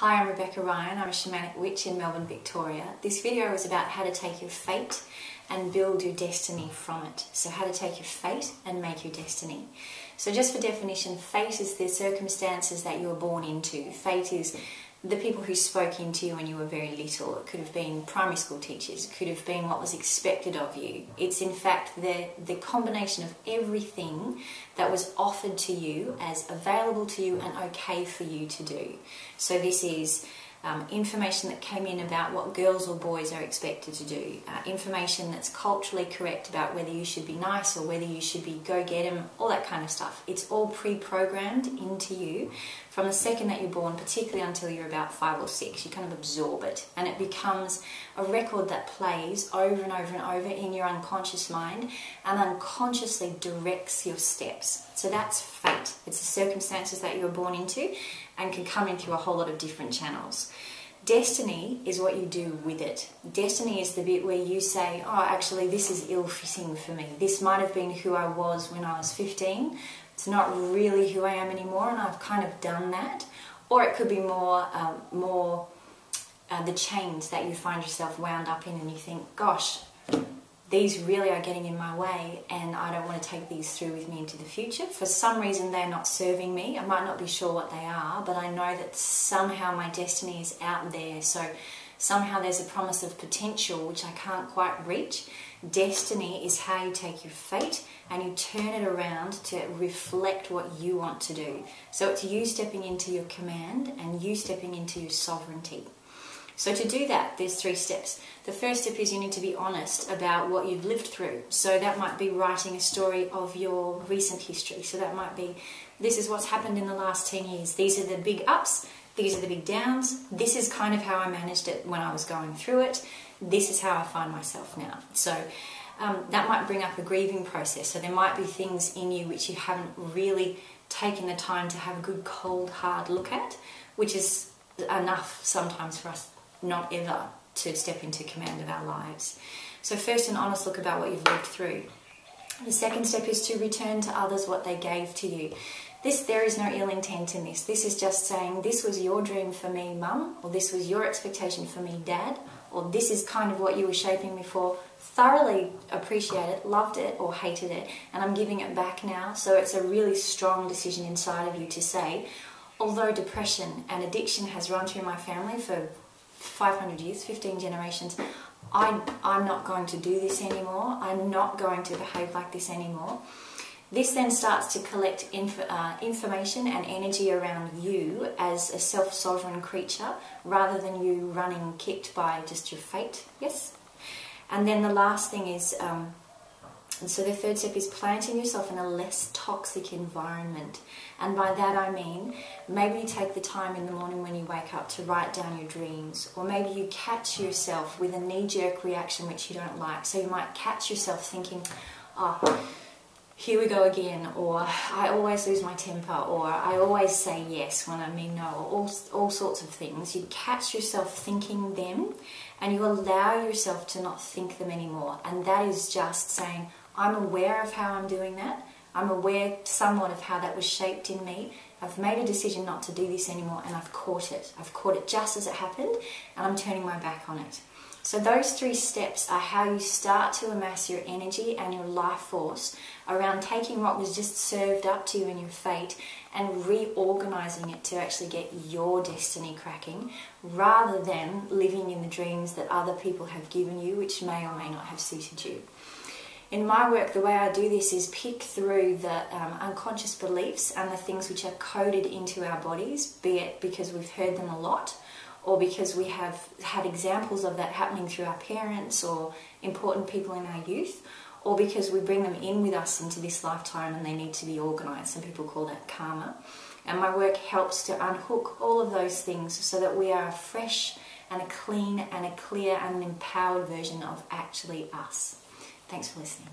Hi, I'm Rebecca Ryan. I'm a shamanic witch in Melbourne, Victoria. This video is about how to take your fate and build your destiny from it. So how to take your fate and make your destiny. So just for definition, fate is the circumstances that you were born into. Fate is the people who spoke into you when you were very little. It could have been primary school teachers. It could have been what was expected of you. It's in fact the combination of everything that was offered to you as available to you and okay for you to do. So this is information that came in about what girls or boys are expected to do, information that's culturally correct about whether you should be nice or whether you should be go get 'em, all that kind of stuff. It's all pre-programmed into you from the second that you're born, particularly until you're about 5 or 6. You kind of absorb it and it becomes a record that plays over and over and over in your unconscious mind and unconsciously directs your steps. So that's fate. It's the circumstances that you were born into and can come in through a whole lot of different channels. Destiny is what you do with it. Destiny is the bit where you say, oh, actually this is ill-fitting for me. This might have been who I was when I was 15. It's not really who I am anymore and I've kind of done that. Or it could be more the chains that you find yourself wound up in and you think, gosh, these really are getting in my way and I don't want to take these through with me into the future. For some reason they're not serving me. I might not be sure what they are, but I know that somehow my destiny is out there. So somehow there's a promise of potential which I can't quite reach. Destiny is how you take your fate and you turn it around to reflect what you want to do. So it's you stepping into your command and you stepping into your sovereignty. So to do that, there's 3 steps. The first step is you need to be honest about what you've lived through. So that might be writing a story of your recent history. So that might be, this is what's happened in the last 10 years. These are the big ups, these are the big downs. This is kind of how I managed it when I was going through it. This is how I find myself now. So that might bring up a grieving process. So there might be things in you which you haven't really taken the time to have a good, cold, hard look at, which is enough sometimes for us not ever to step into command of our lives. So first, an honest look about what you've lived through. The second step is to return to others what they gave to you. There is no ill intent in this. This is just saying, this was your dream for me, Mum, or this was your expectation for me, Dad, or this is kind of what you were shaping me for. Thoroughly appreciate it, loved it, or hated it, and I'm giving it back now. So it's a really strong decision inside of you to say, although depression and addiction has run through my family for 500 years, 15 generations, I'm not going to do this anymore. I'm not going to behave like this anymore. This then starts to collect information and energy around you as a self-sovereign creature rather than you running kicked by just your fate, yes? And then the last thing is, and so the third step is planting yourself in a less toxic environment. And by that I mean, maybe you take the time in the morning when you wake up to write down your dreams. Or maybe you catch yourself with a knee-jerk reaction which you don't like. So you might catch yourself thinking, oh, here we go again. Or I always lose my temper. Or I always say yes when I mean no. Or all sorts of things. You catch yourself thinking them and you allow yourself to not think them anymore. And that is just saying, I'm aware of how I'm doing that. I'm aware somewhat of how that was shaped in me. I've made a decision not to do this anymore and I've caught it. I've caught it just as it happened and I'm turning my back on it. So those 3 steps are how you start to amass your energy and your life force around taking what was just served up to you in your fate and reorganizing it to actually get your destiny cracking rather than living in the dreams that other people have given you which may or may not have suited you. In my work, the way I do this is pick through the unconscious beliefs and the things which are coded into our bodies, be it because we've heard them a lot or because we have had examples of that happening through our parents or important people in our youth, or because we bring them in with us into this lifetime and they need to be organised. Some people call that karma. And my work helps to unhook all of those things so that we are a fresh and a clean and a clear and an empowered version of actually us. Thanks for listening.